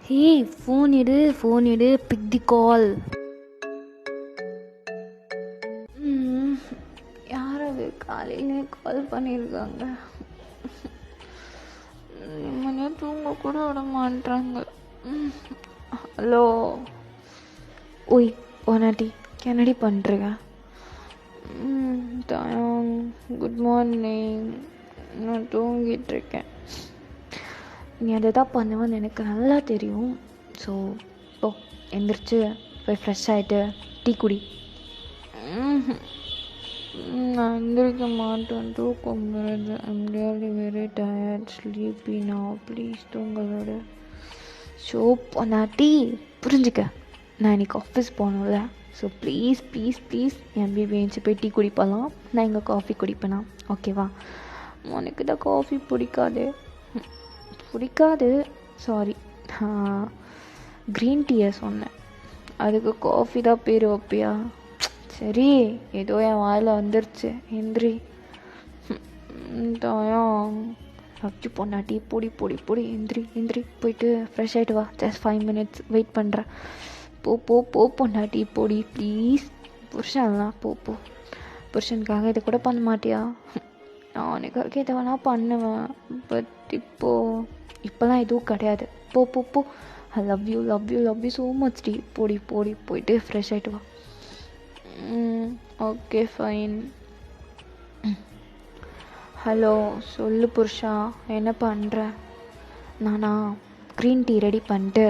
ஹே, phone எடு, big தி கால். யார் அது? காலையிலே கால் பண்ணியிருக்காங்க. நிம்மதியாக தூங்க கூட விட மாட்டாங்க. ஹலோ, ஓய் போனாட்டி என்னடி பண்ணுறீங்க? தயாங், குட் மார்னிங். நான் தூங்கிட்டு இருக்கேன். நீ அதை தான் பண்ணுவேன்னு எனக்கு நல்லா தெரியும். ஸோ ஓ, எந்திரிச்சு போய் ஃப்ரெஷ் ஆகிட்டு டீ குடி. நான் எந்திரிக்க மாட்டேன், தூக்கம் வருது. I'm really very tired, sleepy now, please தூங்கலோட. ஷோ பொண்டாட்டி புரிஞ்சுக்க, நான் இன்றைக்கி ஆஃபீஸ் போகணும்ல. ஸோ ப்ளீஸ் ப்ளீஸ் ப்ளீஸ் என் பேச்சு போய் டீ குடிப்பலாம். நான் இங்கே காஃபி குடிப்பேனா? ஓகேவா? உனக்கு தான் காஃபி பிடிக்காது, சாரி. க்ரீன் டீயை சொன்னேன், அதுக்கு காஃபி தான் பேர் வைப்பியா? சரி, ஏதோ என் வாயில் வந்துருச்சு. எந்திரி. தயம் லவ்ச்சி பொண்டாட்டி, பொடி எந்திரி போயிட்டு ஃப்ரெஷ் ஆகிட்டு வா. ஜஸ்ட் 5 minutes வெயிட் பண்ணுறேன். போ பொண்டாட்டி, பொடி ப்ளீஸ். புருஷன்லாம் போ. புருஷனுக்காக இதை கூட பண்ண மாட்டியா? நான் உனக்காக இதை வேணால் பண்ணுவேன், பட் இப்போலாம் எதுவும் கிடையாது. போ. I love you so much டி. பொடி போயிட்டு ஃப்ரெஷ் ஆகிட்டு வா. Okay fine. ஹலோ, சொல்லு புருஷா, என்ன பண்ணுற? நானா க்ரீன் டீ ரெடி பண்ணிட்டு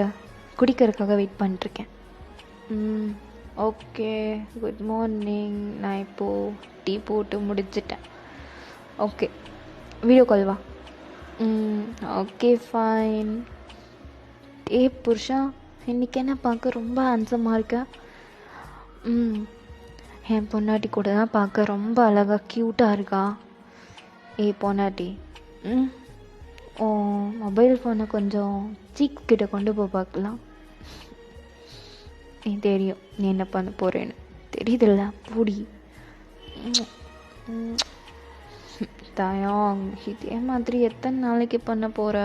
குடிக்கிறதுக்காக வெயிட் பண்ணிட்டுருக்கேன். Okay, good morning. நான் இப்போது டீ போட்டு முடிச்சிட்டேன். ஓகே, வீடியோ கால் வா. Okay fine. புருஷா, இன்றைக்கி என்ன பார்க்க ரொம்ப ஹேண்ட்ஸமாக இருக்க? என் பொண்டாட்டி கூட தான் பார்க்க ரொம்ப அழகாக க்யூட்டாக இருக்கா. பொண்டாட்டி, ஓ மொபைல் ஃபோனை கொஞ்சம் சீக் கிட்ட கொண்டு போய் பார்க்கலாம். தெரியும் நீ என்ன பண்ண போகிறேன்னு, தெரியுதுல்ல? பூடி. தயாங், இதே மாதிரி எத்தனை நாளைக்கு பண்ண போகிற?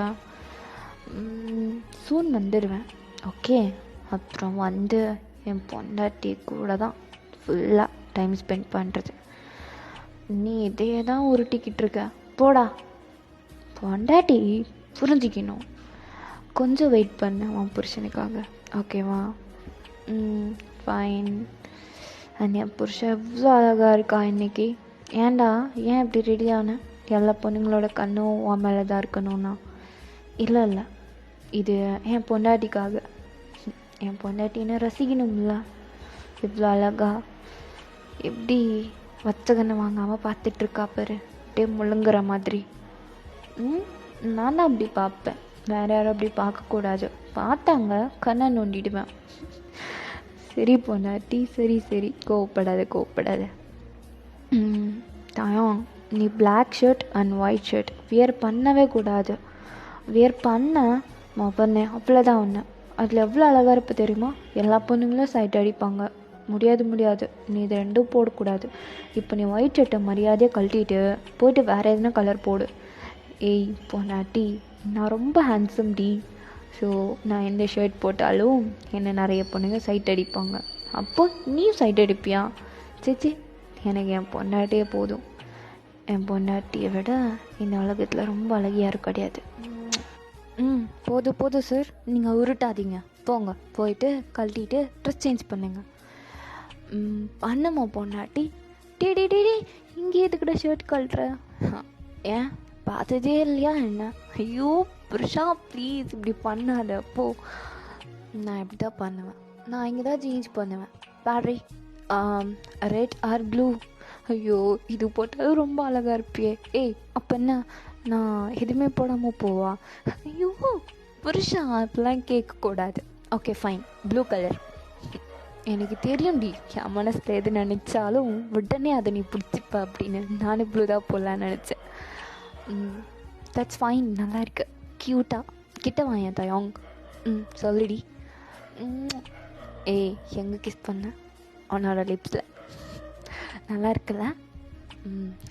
சூன் வந்துடுவேன். ஓகே, அப்புறம் வந்து என் பொண்டாட்டி கூட தான் ஃபுல்லாக டைம் ஸ்பெண்ட் பண்ணுறது. நீ இதையே தான் உருட்டிக்கிட்டு இருக்க. போடா. பொண்டாட்டி புரிஞ்சிக்கணும். கொஞ்சம் வெயிட் பண்ண உன் புருஷனுக்காக, ஓகேவா? ஃபைன். என் புருஷன் எவ்வளோ அழகாக இருக்கா இன்னைக்கு. ஏன் இப்படி ரெடியான? எல்லா பொண்ணுங்களோட கண்ணும் உன் மேலே தான் இருக்கணும்னா? இல்லை, இது என் பொண்டாட்டிக்காக. என் பொண்டாட்டின்னு ரசிக்கணும்ல. இவ்வளோ அழகா எப்படி வச்சகனை வாங்காமல் பார்த்துட்ருக்கா பாரு, அப்படியே முழுங்குற மாதிரி. நான் தான் அப்படி பார்ப்பேன், வேறு யாரும் அப்படி பார்க்கக்கூடாது. பார்த்தாங்க கண்ணை நோண்டிடுவேன். சரி பொண்டாட்டி, சரி, கோவப்படாத. தயம், நீ black shirt and white shirt wear பண்ணவே கூடாது. வியர் பண்ண மொபன்னே அவ்வளோதான் ஒன்று. அதில் எவ்வளோ அழகாக இருப்ப தெரியுமா? எல்லா பொண்ணுங்களும் சைட் அடிப்பாங்க. முடியாது, நீ இது ரெண்டும் போடக்கூடாது. இப்போ நீ ஒயிட் ஷர்ட்டை மரியாதையாக கழட்டிட்டு போயிட்டு வேறு எதுனா கலர் போடு. பொண்டாட்டி, நான் ரொம்ப ஹேண்ட்ஸம் டி. ஸோ நான் எந்த ஷர்ட் போட்டாலும் என்னை நிறைய பொண்ணுங்க சைட் அடிப்பாங்க. அப்போ நீயும் சைட் அடிப்பியா? சேச்சி, எனக்கு என் பொண்டாட்டியே போதும். என் பொண்டாட்டியை விட இந்த உலகத்தில் ரொம்ப அழகிய யாரும் கிடையாது. போதும் சார், நீங்கள் உருட்டாதீங்க. போங்க, போயிட்டு கழட்டிட்டு ட்ரெஸ் சேஞ்ச் பண்ணுங்க. பண்ணமா பொண்டாட்டி? டே இங்கே எதுக்கிட்ட ஷர்ட் கழட்டுற? ஏன் பார்த்ததே இல்லையா என்ன? ஐயோ புருஷா, ப்ளீஸ் இப்படி பண்ணாத. போ. நான் இப்படி தான் பண்ணுவேன். நான் இங்கே தான் சேஞ்ச் பண்ணுவேன். பேட்ரி ரெட் ஆர் ப்ளூ? ஐயோ, இது போட்டாலும் ரொம்ப அழகாக இருப்பியே. அப்போ என்ன, நான் எதுவுமே போடாமல் போவா? ஐயோ புருஷா, இப்பெல்லாம் கேட்கக்கூடாது. Okay fine, blue colour. எனக்கு தெரியும்டி, என் மனசில் எது நினச்சாலும் உடனே அதை நீ பிடிச்சிப்ப அப்படின்னு. நானும் ப்ளூ தான் போடலான்னு நினச்சேன். தட்ஸ் ஃபைன், நல்லா இருக்கு, க்யூட்டாக. கிட்ட வாங்க தயாங். சொல்லுடி. எங்கே கிஸ் பண்ண? உன்னோட லிப்ஸில். நல்லா இருக்குல்ல?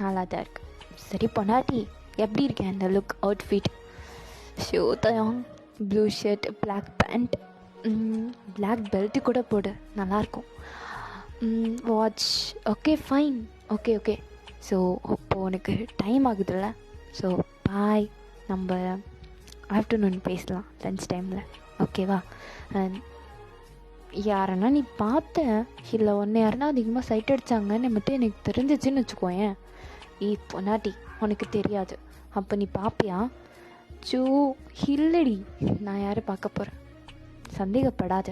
நல்லா தான் இருக்கு. சரி பொண்டாட்டி, எப்படி இருக்கேன் இந்த லுக், அவுட்ஃபிட்? ஷோ தயாங், blue shirt, black pant, black belt கூட போடு, நல்லாயிருக்கும். Watch. Okay fine. Okay okay. So அப்போது உனக்கு டைம் ஆகுதுல்ல, ஸோ பாய். நம்ம ஆஃப்டர்நூன் பேசலாம் லன்ச் டைமில், ஓகேவா? யாரன்னா நீ பார்த்த இல்லை ஒன்று யாருன்னா அதிகமாக சைட் அடித்தாங்கன்னு மட்டும் எனக்கு தெரிஞ்சிச்சுன்னு வச்சுக்கோயேன், பொன்னாட்டி உனக்கு தெரியாது, அப்போ நீ பார்ப்பியா? சூ இல்லடி, நான் யாரை பார்க்க போகிறேன்? சந்தேகப்படாத,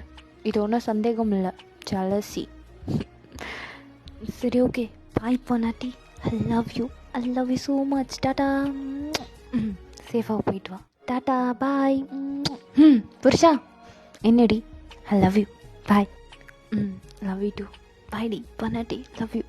இது ஒன்றும் சந்தேகம் இல்லை, ஜலசி. சரி ஓகே, பாய் பொன்னாட்டி. I love you so much. Tata. சேஃபாக போயிட்டு வா. Tata bye. புருஷா என்னடி? I love you. Bye. Love you too. Bye டி பொன்னாட்டி, லவ் யூ.